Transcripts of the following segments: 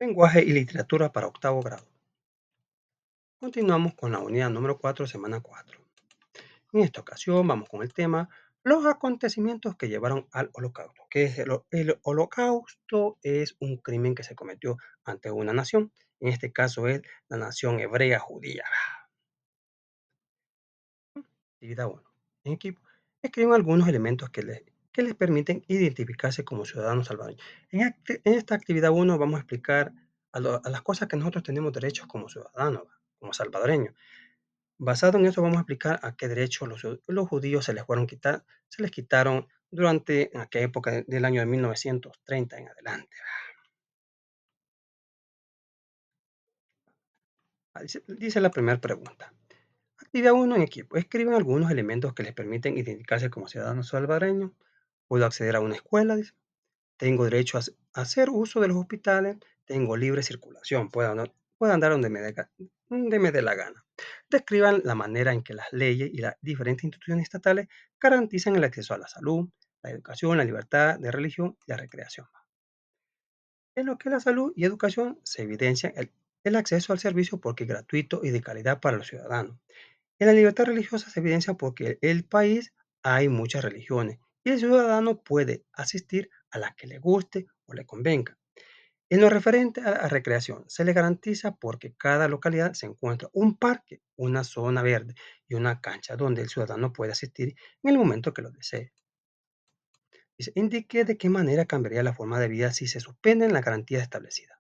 Lenguaje y literatura para octavo grado. Continuamos con la unidad número 4, semana 4. En esta ocasión vamos con el tema los acontecimientos que llevaron al holocausto. ¿Qué es el holocausto? Es un crimen que se cometió ante una nación. En este caso es la nación hebrea judía. Actividad 1. En equipo, escriben algunos elementos que les permiten identificarse como ciudadanos salvadoreños. En esta actividad 1 vamos a explicar a las cosas que nosotros tenemos derechos como ciudadanos, como salvadoreños. Basado en eso, vamos a explicar a qué derechos los judíos se les quitaron durante aquella época del año de 1930 en adelante. Dice la primera pregunta. Actividad 1 en equipo. Escriben algunos elementos que les permiten identificarse como ciudadanos salvadoreños. Puedo acceder a una escuela, dice. Tengo derecho a hacer uso de los hospitales. Tengo libre circulación. Puedo andar donde me dé la gana. Describan la manera en que las leyes y las diferentes instituciones estatales garantizan el acceso a la salud, la educación, la libertad de religión y la recreación. En lo que es la salud y educación se evidencia el acceso al servicio porque es gratuito y de calidad para los ciudadanos. En la libertad religiosa se evidencia porque en el país hay muchas religiones y el ciudadano puede asistir a la que le guste o le convenga. En lo referente a recreación, se le garantiza porque cada localidad se encuentra un parque, una zona verde y una cancha donde el ciudadano puede asistir en el momento que lo desee. Dice, indique de qué manera cambiaría la forma de vida si se suspenden las garantías establecidas,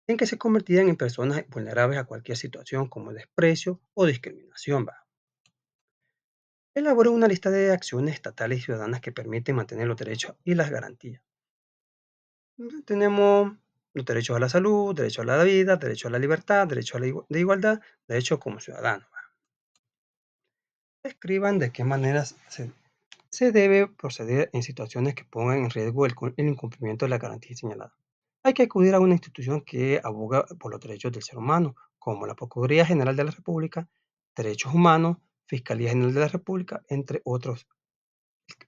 en que se convertirían en personas vulnerables a cualquier situación como desprecio o discriminación. Elabora una lista de acciones estatales y ciudadanas que permiten mantener los derechos y las garantías. Tenemos los derechos a la salud, derecho a la vida, derecho a la libertad, derecho a la de igualdad, derecho como ciudadano. Escriban de qué maneras se debe proceder en situaciones que pongan en riesgo el incumplimiento de la garantía señalada. Hay que acudir a una institución que aboga por los derechos del ser humano, como la Procuraduría General de la República, Derechos Humanos, Fiscalía General de la República, entre otros.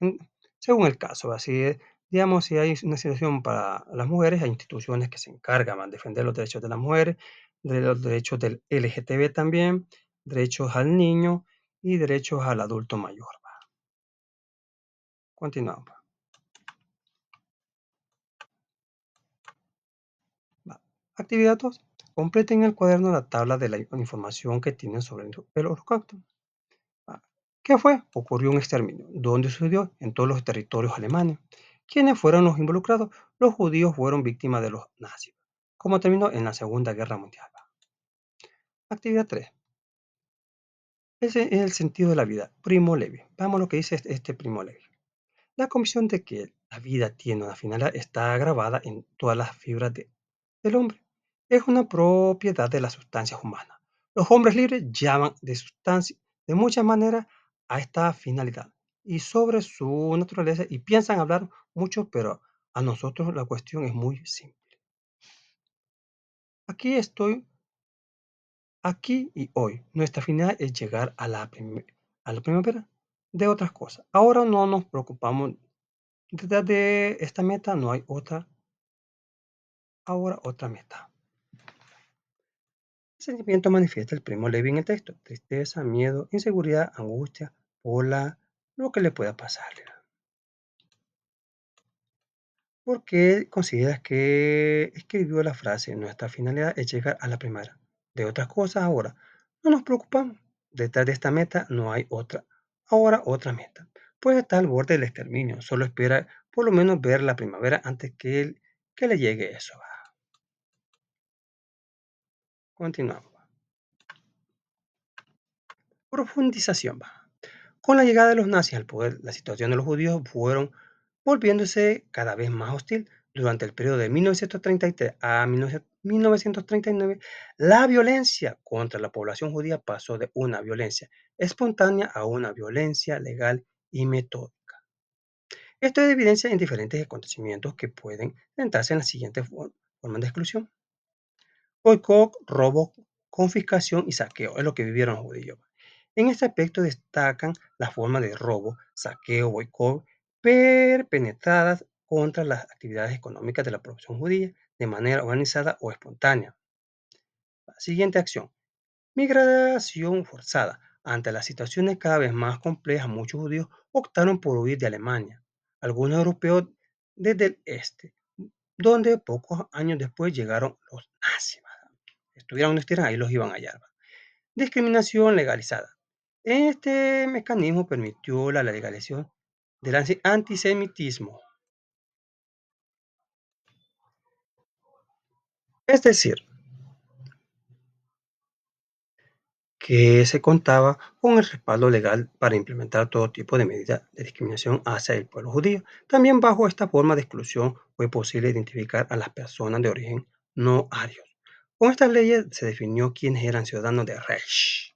Mm, Según el caso, así es, digamos, si hay una situación para las mujeres, hay instituciones que se encargan de defender los derechos de las mujeres, de los derechos del LGTB también, derechos al niño y derechos al adulto mayor. Continuamos. Va. Actividad 2. Completen en el cuaderno la tabla de la información que tienen sobre el holocausto. Va. ¿Qué fue? Ocurrió un exterminio. ¿Dónde sucedió? En todos los territorios alemanes. ¿Quiénes fueron los involucrados? Los judíos fueron víctimas de los nazis. ¿Cómo terminó? En la Segunda Guerra Mundial. Actividad 3. Ese es el sentido de la vida. Primo Levi. Vamos a lo que dice este Primo Levi. La convicción de que la vida tiene una finalidad está grabada en todas las fibras del hombre. Es una propiedad de las sustancias humanas. Los hombres libres llaman de sustancia de muchas maneras a esta finalidad y sobre su naturaleza y piensan hablar mucho, pero a nosotros la cuestión es muy simple. Aquí estoy, aquí y hoy. Nuestra finalidad es llegar a la primavera de otras cosas. Ahora no nos preocupamos. Detrás de esta meta no hay otra, ahora otra meta. El sentimiento manifiesta el primo Levi en el texto: tristeza, miedo, inseguridad, angustia por lo que le pueda pasar. ¿Por qué consideras que escribió la frase? Nuestra finalidad es llegar a la primera. De otras cosas ahora no nos preocupamos. Detrás de esta meta no hay otra, ahora otra meta. Pues está al borde del exterminio. Solo espera por lo menos ver la primavera antes que le llegue eso. Continuamos. Profundización. Con la llegada de los nazis al poder, la situación de los judíos fueron volviéndose cada vez más hostil. Durante el periodo de 1933 a 1939, la violencia contra la población judía pasó de una violencia espontánea a una violencia legal y metódica. Esto es evidencia en diferentes acontecimientos que pueden centrarse en las siguientes formas de exclusión: boicot, robo, confiscación y saqueo. Es lo que vivieron los judíos. En este aspecto destacan las formas de robo, saqueo, boicot perpetradas contra las actividades económicas de la población judía de manera organizada o espontánea. La siguiente acción. Migración forzada. Ante las situaciones cada vez más complejas, muchos judíos optaron por huir de Alemania. Algunos europeos desde el este, donde pocos años después llegaron los nazis. Estuvieran donde estuvieran, ahí los iban a hallar. Discriminación legalizada. Este mecanismo permitió la legalización del antisemitismo. Es decir, que se contaba con el respaldo legal para implementar todo tipo de medidas de discriminación hacia el pueblo judío. También bajo esta forma de exclusión fue posible identificar a las personas de origen no arios. Con estas leyes se definió quiénes eran ciudadanos de Reich.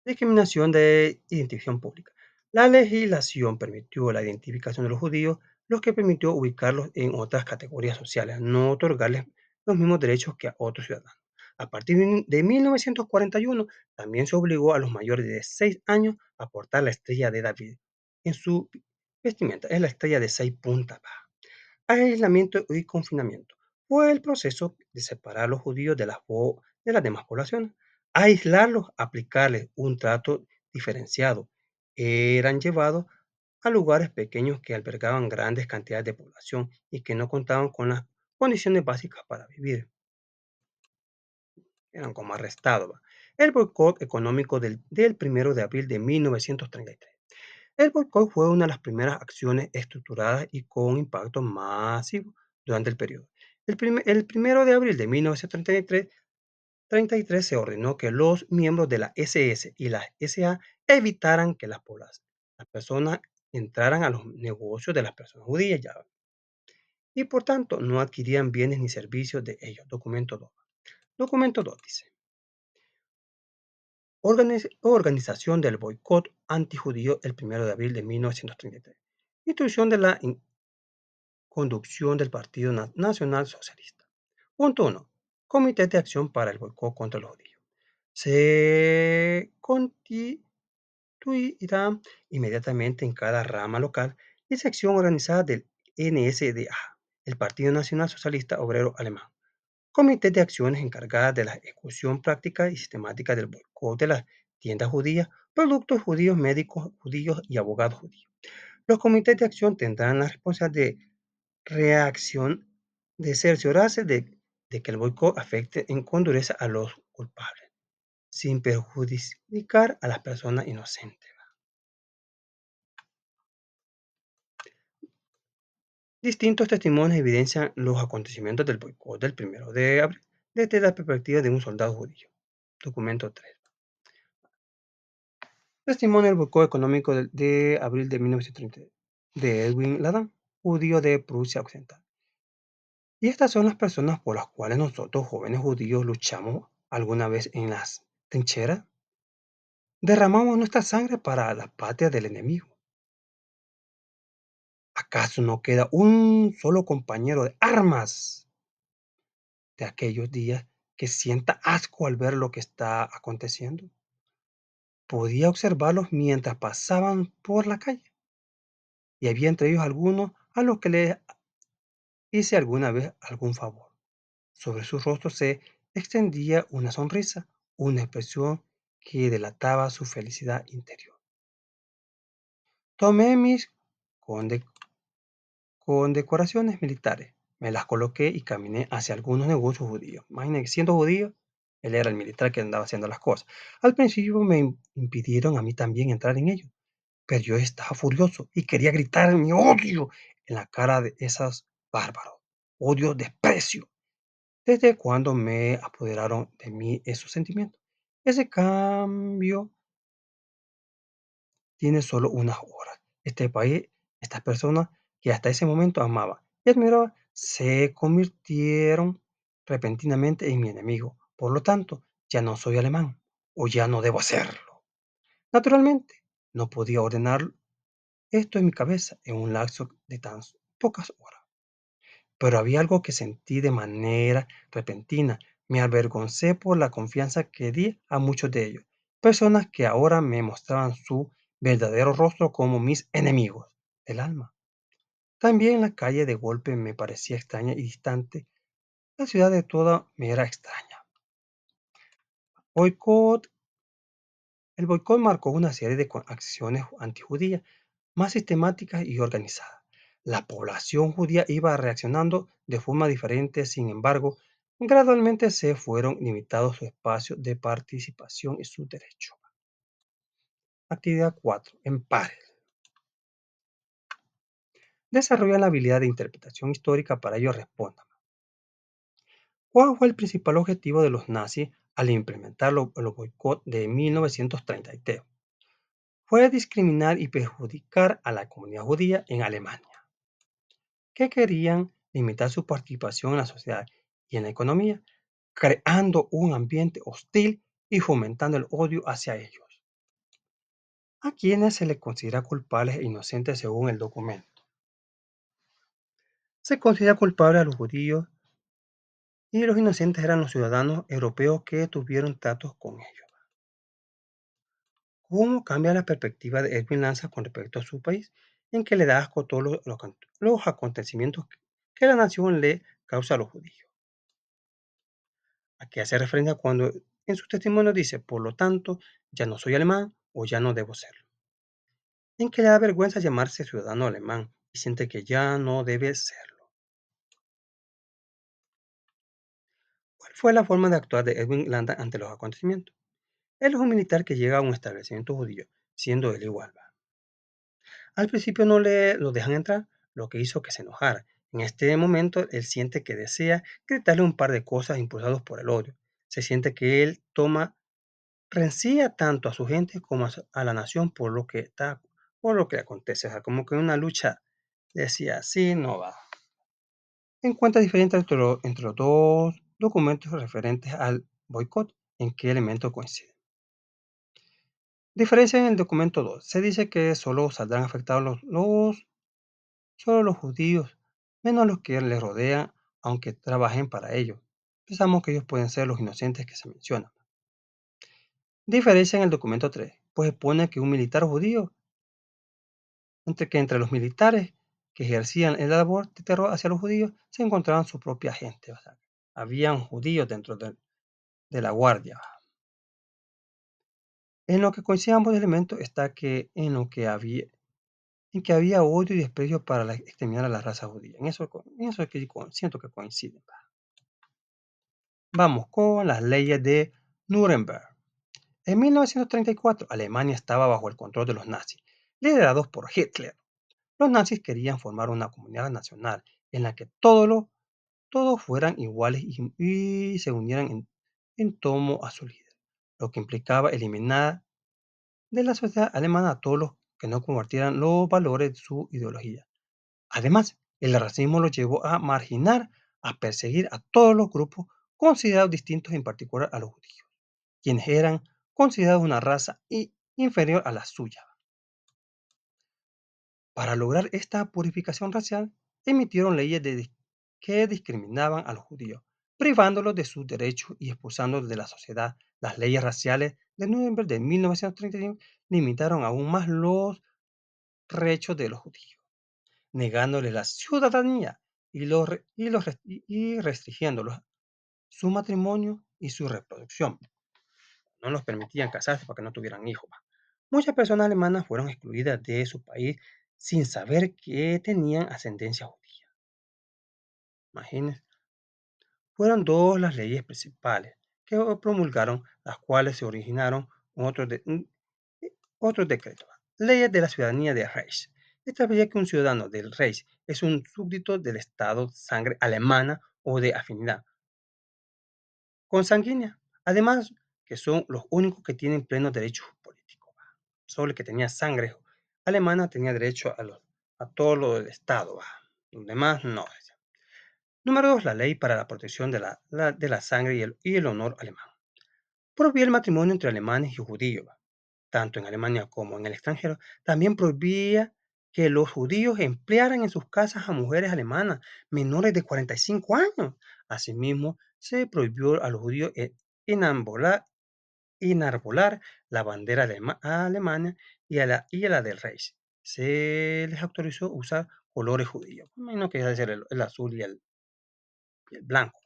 Discriminación de identificación pública. La legislación permitió la identificación de los judíos, lo que permitió ubicarlos en otras categorías sociales, no otorgarles los mismos derechos que a otros ciudadanos. A partir de 1941, también se obligó a los mayores de 6 años a portar la estrella de David en su vestimenta. Es la estrella de 6 puntas. Aislamiento y confinamiento. Fue el proceso de separar a los judíos de las demás poblaciones. Aislarlos, aplicarles un trato diferenciado. Eran llevados a lugares pequeños que albergaban grandes cantidades de población y que no contaban con las condiciones básicas para vivir. Eran como arrestados. ¿Va? El boicot económico del 1 de abril de 1933. El boicot fue una de las primeras acciones estructuradas y con impacto masivo durante el periodo. El 1 de abril de 1933 se ordenó que los miembros de la SS y la SA evitaran que las personas entraran a los negocios de las personas judías ya, y por tanto no adquirían bienes ni servicios de ellos. Documento 2. Documento 2 dice, organización del boicot antijudío el 1 de abril de 1933. Institución de la conducción del Partido Nacional Socialista. Punto 1. Comité de acción para el boicot contra los judíos. Se constituirá inmediatamente en cada rama local y sección organizada del NSDA, el Partido Nacional Socialista Obrero Alemán. Comité de acciones encargadas de la ejecución práctica y sistemática del boicot de las tiendas judías, productos judíos, médicos judíos y abogados judíos. Los comités de acción tendrán la responsabilidad de reacción de cerciorarse de que el boicot afecte con dureza a los culpables, sin perjudicar a las personas inocentes. Distintos testimonios evidencian los acontecimientos del boicot del 1 de abril desde la perspectiva de un soldado judío. Documento 3. Testimonio del boicot económico de abril de 1930 de Edwin Ladan, judío de Prusia Occidental. Y estas son las personas por las cuales nosotros, jóvenes judíos, luchamos alguna vez en las trincheras. Derramamos nuestra sangre para la patria del enemigo. ¿Acaso no queda un solo compañero de armas de aquellos días que sienta asco al ver lo que está aconteciendo? Podía observarlos mientras pasaban por la calle, y había entre ellos algunos a los que les hice alguna vez algún favor. Sobre su rostro se extendía una sonrisa, una expresión que delataba su felicidad interior. Tomé mis condecoraciones militares, me las coloqué y caminé hacia algunos negocios judíos. Imagínense, siendo judío, él era el militar que andaba haciendo las cosas. Al principio me impidieron a mí también entrar en ellos, pero yo estaba furioso y quería gritar mi odio en la cara de esos bárbaros. Odio, desprecio. ¿Desde cuando me apoderaron de mí esos sentimientos? Ese cambio tiene solo unas horas. Este país, estas personas que hasta ese momento amaba y admiraba, se convirtieron repentinamente en mi enemigo. Por lo tanto, ya no soy alemán o ya no debo hacerlo. Naturalmente, no podía ordenar esto en mi cabeza en un lapso de tan pocas horas. Pero había algo que sentí de manera repentina. Me avergoncé por la confianza que di a muchos de ellos, personas que ahora me mostraban su verdadero rostro como mis enemigos del alma. También la calle de golpe me parecía extraña y distante. La ciudad de toda me era extraña. Boicot. El boicot marcó una serie de acciones antijudías más sistemáticas y organizadas. La población judía iba reaccionando de forma diferente, sin embargo, gradualmente se fueron limitados su espacio de participación y sus derechos. Actividad 4. En pares. Desarrollan la habilidad de interpretación histórica. Para ello respondan. ¿Cuál fue el principal objetivo de los nazis al implementar los boicots de 1933? Fue discriminar y perjudicar a la comunidad judía en Alemania, que querían limitar su participación en la sociedad y en la economía, creando un ambiente hostil y fomentando el odio hacia ellos, a quienes se les considera culpables e inocentes según el documento. Se considera culpable a los judíos y los inocentes eran los ciudadanos europeos que tuvieron tratos con ellos. ¿Cómo cambia la perspectiva de Edwin Lanza con respecto a su país, en que le da asco todos los acontecimientos que la nación le causa a los judíos? ¿A qué hace referencia cuando en su testimonio dice, por lo tanto, ya no soy alemán o ya no debo serlo? En que le da vergüenza llamarse ciudadano alemán y siente que ya no debe serlo. ¿Cuál fue la forma de actuar de Edwin Landa ante los acontecimientos? Él es un militar que llega a un establecimiento judío, siendo él igual. Al principio no le lo dejan entrar, lo que hizo que se enojara. En este momento, él siente que desea gritarle un par de cosas impulsados por el odio. Se siente que él toma rencilla tanto a su gente como a la nación por lo que acontece. O sea, como que una lucha decía, así no va. Encuentra diferencia entre los dos documentos referentes al boicot, en qué elementos coinciden. Diferencia en el documento 2. Se dice que solo saldrán afectados solo los judíos, menos los que les rodean, aunque trabajen para ellos. Pensamos que ellos pueden ser los inocentes que se mencionan. Diferencia en el documento 3, pues expone que un militar judío, entre los militares que ejercían el labor de terror hacia los judíos, se encontraban su propia gente. O sea, habían judíos dentro de la guardia. En lo que coinciden ambos elementos está que en que había odio y desprecio para exterminar a la raza judía. En eso es que siento que coinciden. Vamos con las leyes de Nuremberg. En 1934, Alemania estaba bajo el control de los nazis, liderados por Hitler. Los nazis querían formar una comunidad nacional en la que todos fueran iguales y se unieran en torno a su líder, lo que implicaba eliminar de la sociedad alemana a todos los que no compartieran los valores de su ideología. Además, el racismo los llevó a marginar, a perseguir a todos los grupos considerados distintos, en particular a los judíos, quienes eran considerados una raza inferior a la suya. Para lograr esta purificación racial, emitieron leyes que discriminaban a los judíos, privándolos de sus derechos y expulsándolos de la sociedad. Las leyes raciales de Nuremberg de 1935 limitaron aún más los derechos de los judíos, negándoles la ciudadanía y restringiéndolos su matrimonio y su reproducción. No los permitían casarse para que no tuvieran hijos. Muchas personas alemanas fueron excluidas de su país sin saber que tenían ascendencia judía. Imagínense. Fueron dos las leyes principales que promulgaron, las cuales se originaron otros decretos. Leyes de la ciudadanía del Reich. Establecía que un ciudadano del Reich es un súbdito del Estado de sangre alemana o de afinidad consanguínea. Además, que son los únicos que tienen plenos derechos políticos. Solo el que tenía sangre alemana tenía derecho a todo lo del Estado. Los demás no. Número 2. La ley para la protección de la sangre y el honor alemán. Prohibía el matrimonio entre alemanes y judíos, tanto en Alemania como en el extranjero. También prohibía que los judíos emplearan en sus casas a mujeres alemanas menores de 45 años. Asimismo, se prohibió a los judíos enarbolar la bandera alemana y a la del Reich. Se les autorizó usar colores judíos. Me imagino que debe ser el azul y el blanco.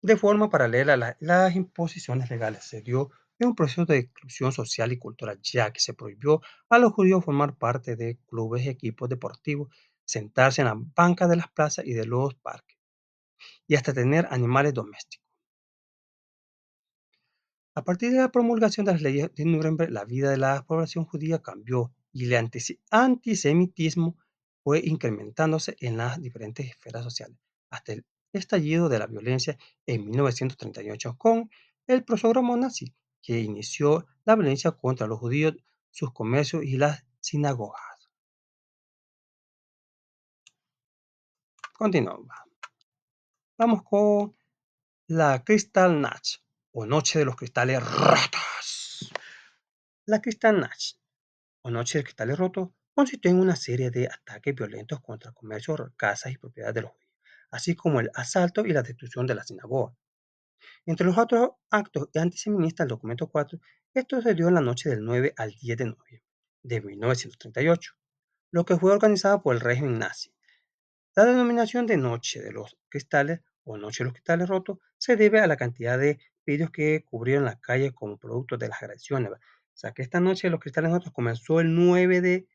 De forma paralela, las imposiciones legales se dio en un proceso de exclusión social y cultural, ya que se prohibió a los judíos formar parte de clubes y equipos deportivos, sentarse en las bancas de las plazas y de los parques, y hasta tener animales domésticos. A partir de la promulgación de las leyes de Nuremberg, la vida de la población judía cambió y el antisemitismo fue incrementándose en las diferentes esferas sociales, hasta el estallido de la violencia en 1938 con el programa nazi, que inició la violencia contra los judíos, sus comercios y las sinagogas. Continuamos. Vamos con la Kristallnacht o Noche de los Cristales Rotos. La Kristallnacht o Noche de Cristales Rotos consistió en una serie de ataques violentos contra comercios, casas y propiedades de los judíos, así como el asalto y la destrucción de la sinagoga. Entre los otros actos antisemitas del documento 4, esto se dio en la noche del 9 al 10 de noviembre de 1938, lo que fue organizado por el régimen nazi. La denominación de Noche de los Cristales o Noche de los Cristales Rotos se debe a la cantidad de vidrios que cubrieron la calle como producto de las agresiones. O sea que esta Noche de los Cristales Rotos comenzó el 9 de,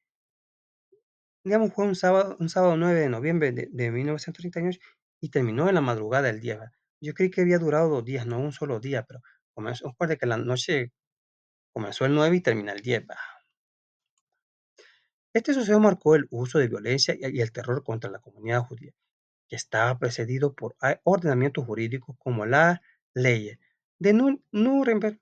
digamos, fue un sábado 9 de noviembre de 1938 y terminó en la madrugada del día. ¿Va? Yo creí que había durado 2 días, no un solo día, pero comenzó, recuerde que la noche comenzó el 9 y termina el 10. ¿Va? Este suceso marcó el uso de violencia y el terror contra la comunidad judía, que estaba precedido por ordenamientos jurídicos como la ley de Nuremberg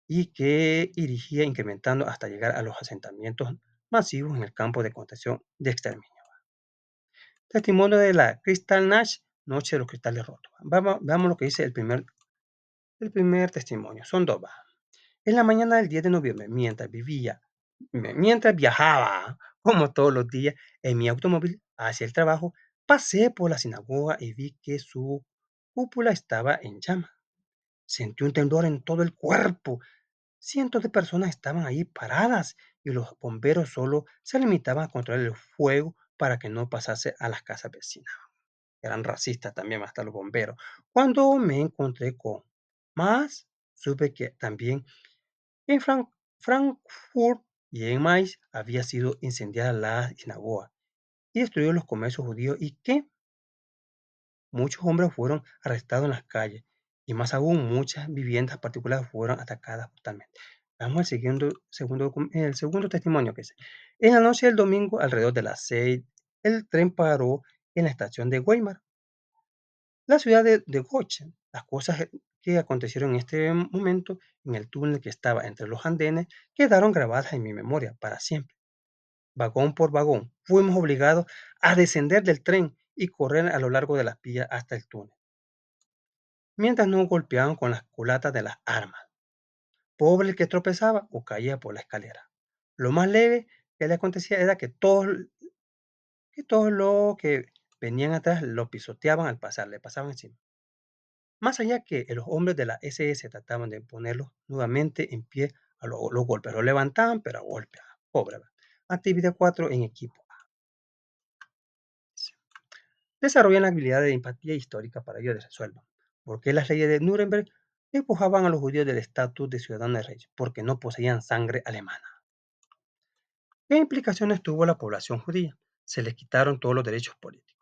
y que irigía incrementando hasta llegar a los asentamientos masivos en el campo de concentración de exterminio. Testimonio de la Kristallnacht, Noche de los Cristales Rotos. Veamos lo que dice el primer testimonio. Son dos. Va. En la mañana del 10 de noviembre, mientras viajaba, como todos los días, en mi automóvil hacia el trabajo, pasé por la sinagoga y vi que su cúpula estaba en llamas. Sentí un temblor en todo el cuerpo. Cientos de personas estaban ahí paradas y los bomberos solo se limitaban a controlar el fuego para que no pasase a las casas vecinas. Eran racistas también hasta los bomberos. Cuando me encontré con más, supe que también en Frankfurt y en Mainz había sido incendiada la sinagoga y destruido los comercios judíos y que muchos hombres fueron arrestados en las calles y más aún muchas viviendas particulares fueron atacadas brutalmente. Vamos al el segundo testimonio que es. En la noche del domingo, alrededor de las 6, el tren paró en la estación de Weimar, la ciudad de Gochen. Las cosas que acontecieron en este momento en el túnel que estaba entre los andenes quedaron grabadas en mi memoria para siempre. Vagón por vagón, fuimos obligados a descender del tren y correr a lo largo de las vías hasta el túnel, mientras nos golpeaban con las culatas de las armas. Pobre el que tropezaba o caía por la escalera. Lo más leve que le acontecía era que todos los que venían atrás lo pisoteaban al pasar, le pasaban encima. Más allá que los hombres de la SS trataban de ponerlo nuevamente en pie a los golpes. Lo levantaban, pero a golpes. Pobre. ¿Va? Actividad 4 en equipo. Desarrollan la habilidad de empatía histórica para ello resuelvan. Porque las leyes de Nuremberg despojaban a los judíos del estatus de ciudadanos de reyes, porque no poseían sangre alemana. ¿Qué implicaciones tuvo la población judía? Se les quitaron todos los derechos políticos.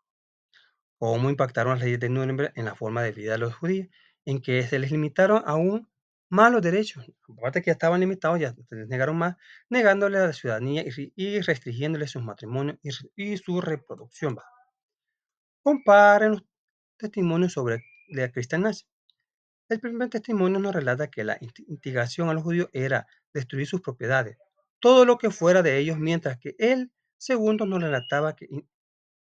¿Cómo impactaron las leyes de Nuremberg en la forma de vida de los judíos? En que se les limitaron aún más los derechos. Aparte que ya estaban limitados, ya se les negaron más, negándole a la ciudadanía y restringiéndole sus matrimonios y su reproducción. ¿Va? Comparen los testimonios sobre la cristiandad. El primer testimonio nos relata que la instigación a los judíos era destruir sus propiedades, todo lo que fuera de ellos, mientras que el segundo nos relataba que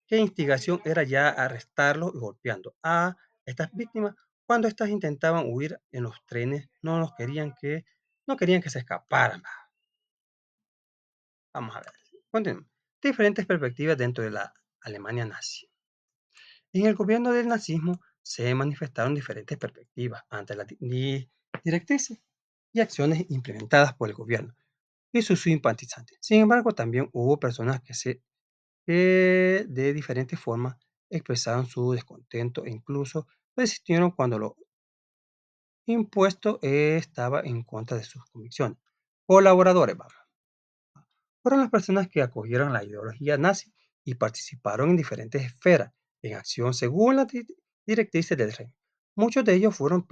instigación era ya arrestarlos y golpeando a estas víctimas cuando éstas intentaban huir en los trenes, no querían que se escaparan. Vamos a ver. Continuemos. Diferentes perspectivas dentro de la Alemania nazi. En el gobierno del nazismo se manifestaron diferentes perspectivas ante las directrices y acciones implementadas por el gobierno. y sus simpatizantes. Sin embargo, también hubo personas que de diferentes formas expresaron su descontento e incluso resistieron cuando lo impuesto estaba en contra de sus convicciones. Colaboradores, vamos, fueron las personas que acogieron la ideología nazi y participaron en diferentes esferas en acción según las directrices del rey. Muchos de ellos fueron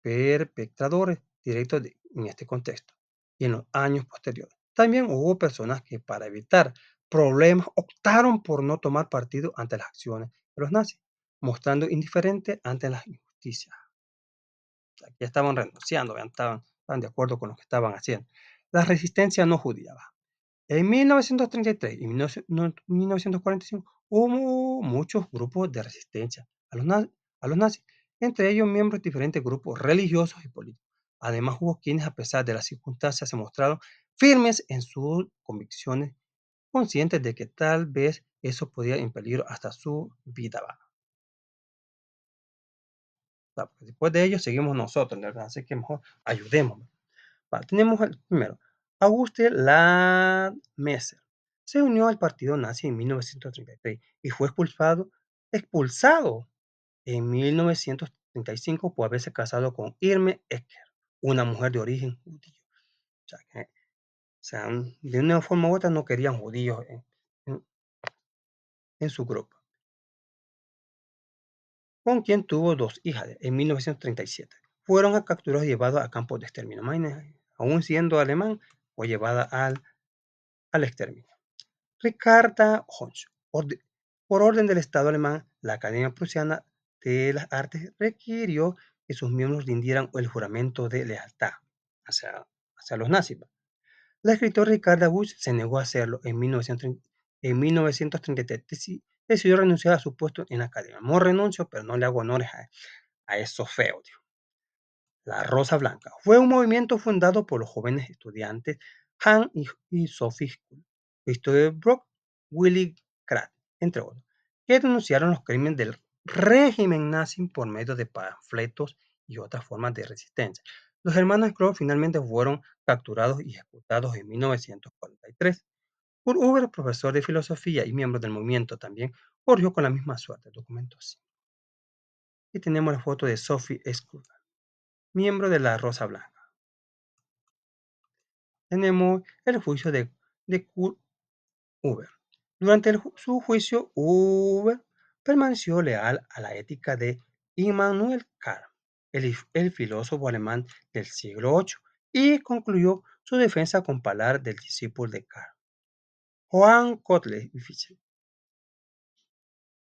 perpetradores directos en este contexto y en los años posteriores. También hubo personas que para evitar problemas optaron por no tomar partido ante las acciones de los nazis, mostrando indiferente ante las injusticias. Sea, ya estaban renunciando, ya estaban de acuerdo con lo que estaban haciendo. La resistencia no judía. En 1933 y 1945 hubo muchos grupos de resistencia a los nazis, entre ellos miembros de diferentes grupos religiosos y políticos. Además, hubo quienes, a pesar de las circunstancias, se mostraron firmes en sus convicciones, conscientes de que tal vez eso podía impedir hasta su vida. Porque después de ellos seguimos nosotros, ¿verdad? Así que mejor ayudemos. Tenemos el primero, Auguste Lademesser. Se unió al partido nazi en 1933 y fue expulsado en 1935 por haberse casado con Irme Ecker, una mujer de origen judío. De una forma u otra no querían judíos en- en su grupo, con quien tuvo dos hijas en 1937. Fueron capturados y llevados a campos de exterminio. Imagínense, aún siendo alemán, fue llevada al exterminio. Ricarda Honch. Por orden del Estado alemán, la Academia Prusiana de las Artes requirió que sus miembros rindieran el juramento de lealtad hacia los nazis. La escritora Ricarda Busch se negó a hacerlo en 1933. Decidió renunciar a su puesto en la academia. No renuncio, pero no le hago honores a eso feo. La Rosa Blanca fue un movimiento fundado por los jóvenes estudiantes Han y Sophie School, Christopher Brock, Willy Kratt, entre otros, que denunciaron los crímenes del régimen nazi por medio de panfletos y otras formas de resistencia. Los hermanos Kroll finalmente fueron capturados y ejecutados en 1943. Kurt Huber, profesor de filosofía y miembro del movimiento, también corrió con la misma suerte. Documentos. Y tenemos la foto de Sophie School, miembro de la Rosa Blanca. Tenemos el juicio de Kurt Huber. Durante su juicio, Huber permaneció leal a la ética de Immanuel Kant, el filósofo alemán del siglo VIII, y concluyó su defensa con palabras del discípulo de Kant, Johann Gottlieb Fischer,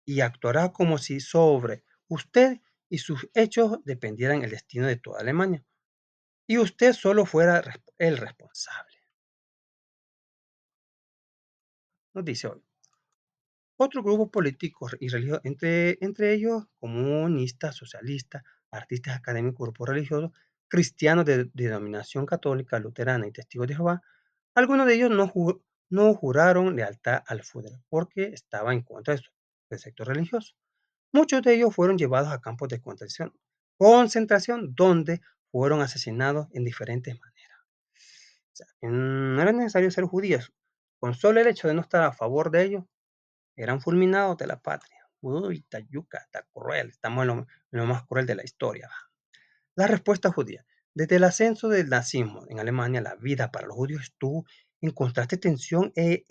y actuará como si sobre usted y sus hechos dependieran el destino de toda Alemania, y usted solo fuera el responsable. Nos dice hoy. Otros grupos políticos y religiosos, entre ellos comunistas, socialistas, artistas académicos, grupos religiosos, cristianos de denominación católica, luterana y testigos de Jehová, algunos de ellos no juraron lealtad al Führer porque estaba en contra de su precepto religioso. Muchos de ellos fueron llevados a campos de concentración donde fueron asesinados en diferentes maneras. O sea, que no era necesario ser judíos. Con solo el hecho de no estar a favor de ellos, eran fulminados de la patria. Uy, está yuca, está cruel, estamos en lo más cruel de la historia. La respuesta judía. Desde el ascenso del nazismo en Alemania, la vida para los judíos estuvo en constante tensión e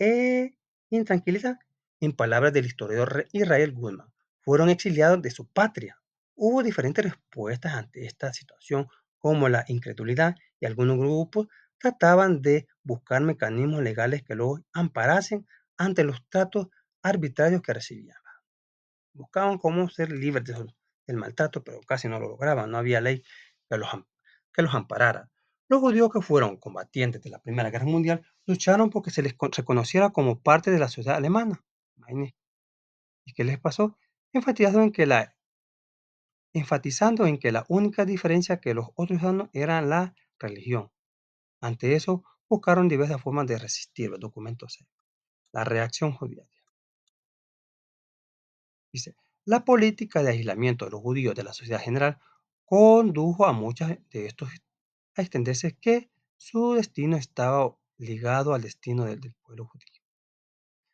intranquilidad. En palabras del historiador Israel Goodman, fueron exiliados de su patria. Hubo diferentes respuestas ante esta situación, como la incredulidad, y algunos grupos trataban de buscar mecanismos legales que los amparasen ante los tratos arbitrarios que recibían. Buscaban cómo ser libres del maltrato, pero casi no lo lograban. No había ley que que los amparara. Los judíos que fueron combatientes de la Primera Guerra Mundial lucharon porque se les reconociera como parte de la sociedad alemana. Imagínense. ¿Y qué les pasó? Enfatizando en que la única diferencia que los otros ciudadanos era la religión. Ante eso, buscaron diversas formas de resistir. Los documentos. La reacción judía. Dice, la política de aislamiento de los judíos de la sociedad general condujo a muchos de estos a extenderse que su destino estaba ligado al destino del pueblo judío.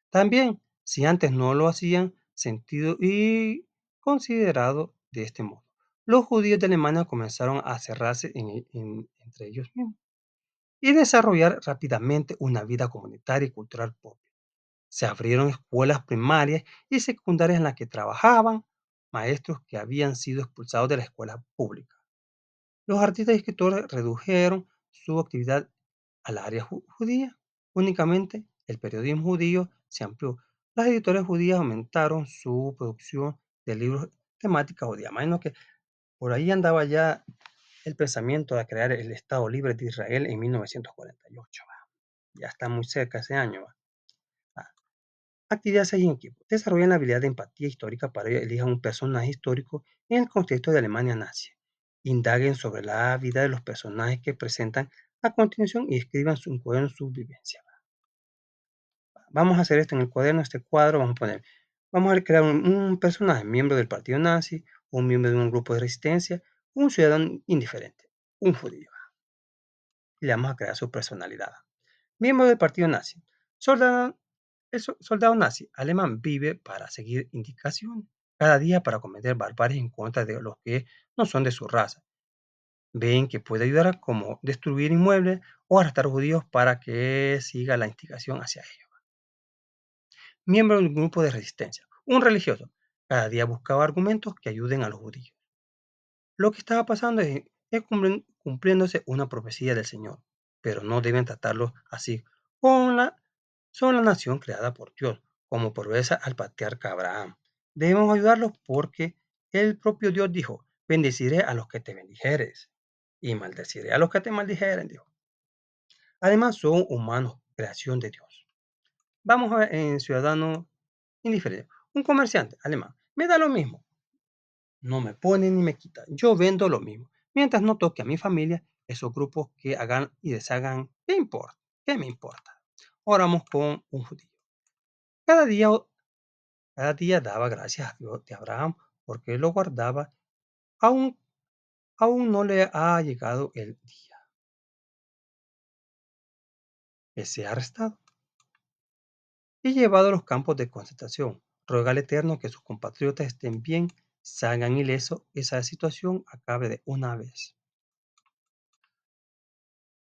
También, si antes no lo hacían sentido y considerado de este modo, los judíos de Alemania comenzaron a cerrarse entre ellos mismos y desarrollar rápidamente una vida comunitaria y cultural propia. Se abrieron escuelas primarias y secundarias en las que trabajaban maestros que habían sido expulsados de la escuela pública. Los artistas y escritores redujeron su actividad al área judía. Únicamente el periodismo judío se amplió. Las editoriales judías aumentaron su producción de libros temática judía. Imagino que por ahí andaba ya el pensamiento de crear el Estado Libre de Israel en 1948. Va. Ya está muy cerca ese año. Va. Va. Actividades en equipo. Desarrollan la habilidad de empatía histórica para ello. Elijan un personaje histórico en el contexto de Alemania nazi. Indaguen sobre la vida de los personajes que presentan a continuación y escriban su cuaderno sus vivencias. Vamos a hacer esto en el cuaderno, este cuadro, vamos a crear un personaje, miembro del partido nazi, un miembro de un grupo de resistencia, un ciudadano indiferente, un judío. Y le vamos a crear su personalidad. Miembro del partido nazi. Soldado, soldado nazi alemán vive para seguir indicaciones cada día para cometer barbaries en contra de los que no son de su raza. Ven que puede ayudar a como destruir inmuebles o arrestar judíos para que siga la instigación hacia ellos. Miembro de un grupo de resistencia. Un religioso. Cada día buscaba argumentos que ayuden a los judíos. Lo que estaba pasando es cumpliéndose una profecía del Señor, pero no deben tratarlo así con son la nación creada por Dios, como promesa al patriarca Abraham. Debemos ayudarlos porque el propio Dios dijo, bendeciré a los que te bendijeres y maldeciré a los que te maldijeren, dijo. Además, son humanos, creación de Dios. Vamos a ver en ciudadano indiferente. Un comerciante alemán. Me da lo mismo. No me pone ni me quita. Yo vendo lo mismo. Mientras no toque a mi familia, esos grupos que hagan y deshagan, ¿qué importa? ¿Qué me importa? Oramos con un judío. Cada día, cada día daba gracias a Dios de Abraham porque lo guardaba. Aún, aún no le ha llegado el día que sea arrestado y llevado a los campos de concentración. Ruega al Eterno que sus compatriotas estén bien, salgan ilesos, esa situación acabe de una vez.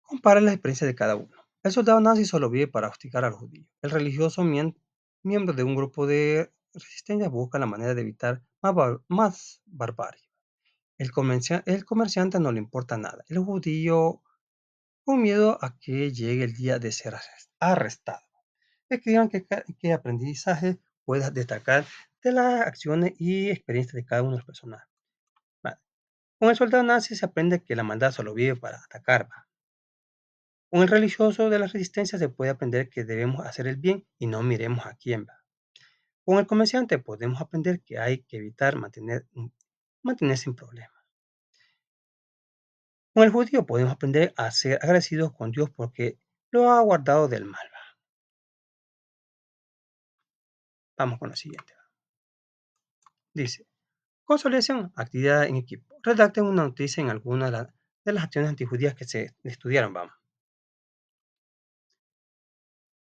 Compara las experiencias de cada uno. El soldado nazi solo vive para hostigar a los judíos. El religioso, miembro de un grupo de resistencia, busca la manera de evitar más barbarie. El comerciante no le importa nada. El judío, con miedo a que llegue el día de ser arrestado. Escriban qué aprendizaje puedas destacar de las acciones y experiencias de cada uno de los personajes. Vale. Con el soldado nazi se aprende que la maldad solo vive para atacar. ¿Va? Con el religioso de la resistencia se puede aprender que debemos hacer el bien y no miremos a quién va. Con el comerciante podemos aprender que hay que evitar mantenerse sin problemas. Con el judío podemos aprender a ser agradecidos con Dios porque lo ha guardado del mal. Vamos con lo siguiente. Dice, consolidación, actividad en equipo. Redacten una noticia en alguna de las acciones antijudías que se estudiaron. Vamos.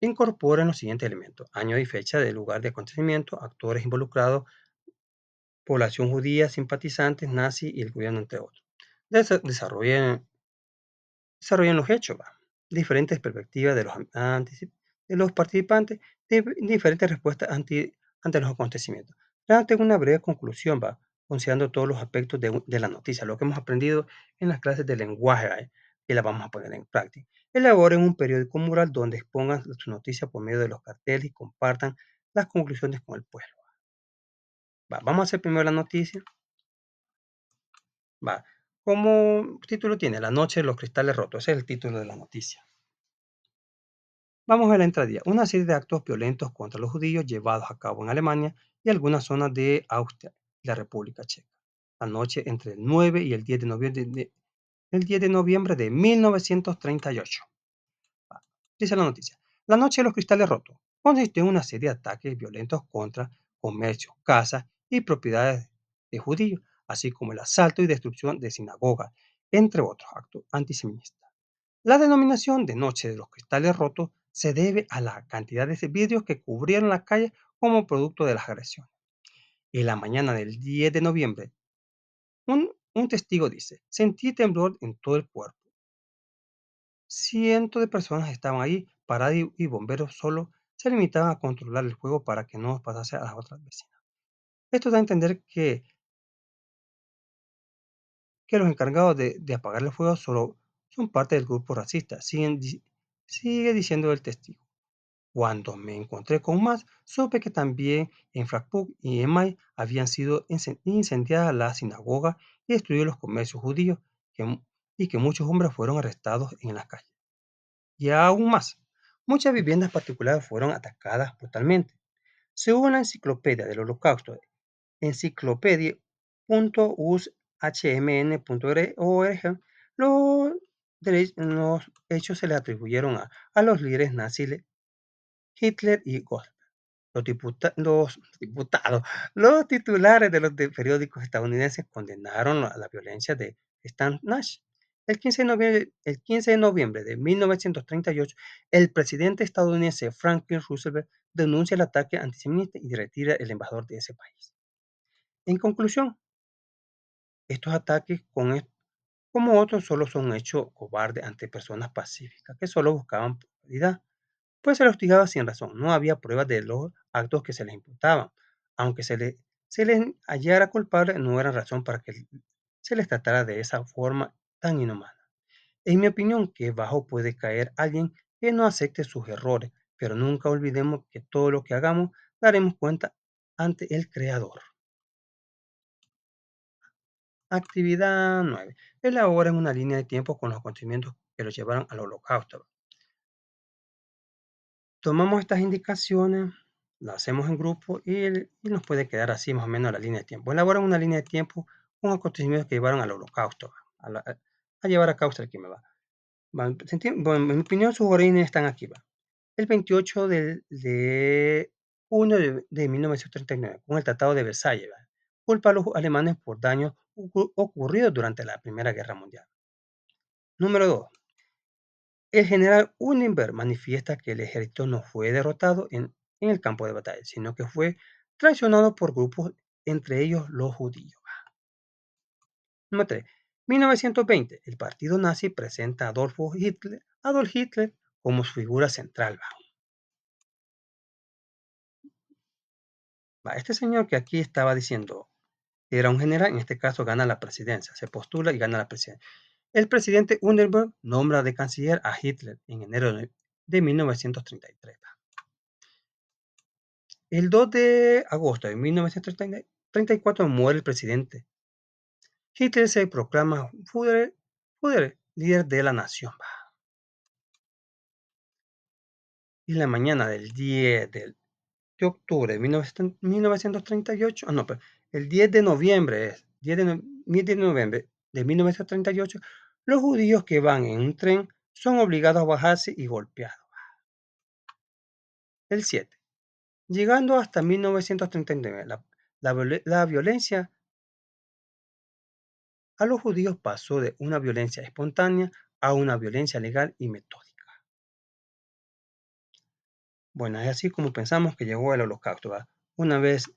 Incorporen los siguientes elementos. Año y fecha del lugar de acontecimiento, actores involucrados, población judía, simpatizantes, nazi y el gobierno, entre otros. Desarrollen los hechos, va. Diferentes perspectivas de los participantes, diferentes respuestas ante los acontecimientos. Redacten una breve conclusión, va, considerando todos los aspectos de la noticia, lo que hemos aprendido en las clases de lenguaje, ¿va? Que la vamos a poner en práctica. Elaboren un periódico mural donde expongan su noticia por medio de los carteles y compartan las conclusiones con el pueblo. Va, vamos a hacer primero la noticia. Va. Como título tiene La noche de los cristales rotos. Ese es el título de la noticia. Vamos a la entradilla. Una serie de actos violentos contra los judíos llevados a cabo en Alemania y algunas zonas de Austria y la República Checa. La noche entre el 9 y el 10 de noviembre de 1938. Dice la noticia. La noche de los cristales rotos consistió en una serie de ataques violentos contra comercios, casas y propiedades de judíos, así como el asalto y destrucción de sinagogas, entre otros actos antisemitas. La denominación de Noche de los Cristales Rotos se debe a la cantidad de vidrios que cubrieron la calle como producto de las agresiones. En la mañana del 10 de noviembre, un testigo dice, sentí temblor en todo el cuerpo. Cientos de personas estaban ahí paradas y bomberos solo se limitaban a controlar el fuego para que no pasase a las otras vecinas. Esto da a entender que los encargados de apagar el fuego solo son parte del grupo racista, sigue diciendo el testigo. Cuando me encontré con más, supe que también en Frakpuk y Emai habían sido incendiadas la sinagoga y destruidos los comercios judíos que- y que muchos hombres fueron arrestados en las calles. Y aún más, muchas viviendas particulares fueron atacadas brutalmente. Según la enciclopedia del Holocausto, enciclopedia.ushmn.org, los, los hechos se le atribuyeron a los líderes nazis Hitler y Goebbels. Los titulares de los periódicos estadounidenses condenaron la violencia de Stan Nash. El 15 de noviembre de 1938, el presidente estadounidense Franklin Roosevelt denuncia el ataque antisemita y retira el embajador de ese país. En conclusión, estos ataques, como otros, solo son un hecho cobarde ante personas pacíficas que solo buscaban popularidad. Pues se los hostigaba sin razón, no había pruebas de los actos que se les imputaban. Aunque se les hallara culpable, no era razón para que se les tratara de esa forma tan inhumana. En mi opinión, que bajo puede caer alguien que no acepte sus errores, pero nunca olvidemos que todo lo que hagamos daremos cuenta ante el Creador. Actividad 9. Elabora en una línea de tiempo con los acontecimientos que los llevaron al holocausto. Tomamos estas indicaciones, lo hacemos en grupo y nos puede quedar así más o menos la línea de tiempo. Elaboran una línea de tiempo con acontecimientos que llevaron al holocausto, a llevar a cabo el que me va. Bueno, en mi opinión, sus orígenes están aquí. Va. El 28 de junio de 1939, con el Tratado de Versalles, va, culpa a los alemanes por daños ocurridos durante la Primera Guerra Mundial. Número 2. El general Unenberg manifiesta que el ejército no fue derrotado en el campo de batalla, sino que fue traicionado por grupos, entre ellos los judíos. Número 3. 1920. El partido nazi presenta a Adolf Hitler como su figura central. Este señor que aquí estaba diciendo era un general, en este caso gana la presidencia, se postula y gana la presidencia. El presidente Unenberg nombra de canciller a Hitler en enero de 1933. El 2 de agosto de 1934 muere el presidente. Hitler se proclama Führer, líder de la nación. Y en la mañana del 10 de octubre de 1938, pero el 10 de noviembre, 10 de noviembre de 1938, los judíos que van en un tren son obligados a bajarse y golpeados. El 7. Llegando hasta 1939, la violencia a los judíos pasó de una violencia espontánea a una violencia legal y metódica. Bueno, es así como pensamos que llegó el holocausto. ¿Va? Una vez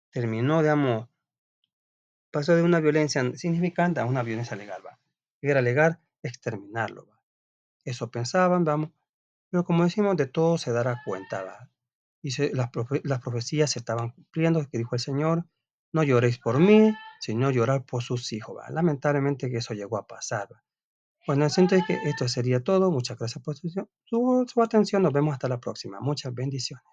terminó, digamos, pasó de una violencia significante a una violencia legal. ¿Va? Era legal exterminarlo. ¿Va? Eso pensaban, vamos, pero como decimos, de todo se dará cuenta. ¿Va? Y las profecías se estaban cumpliendo, que dijo el Señor, no lloréis por mí, sino llorar por sus hijos. ¿Va? Lamentablemente que eso llegó a pasar. ¿Va? Bueno, siento que esto sería todo. Muchas gracias por su atención. Nos vemos hasta la próxima. Muchas bendiciones.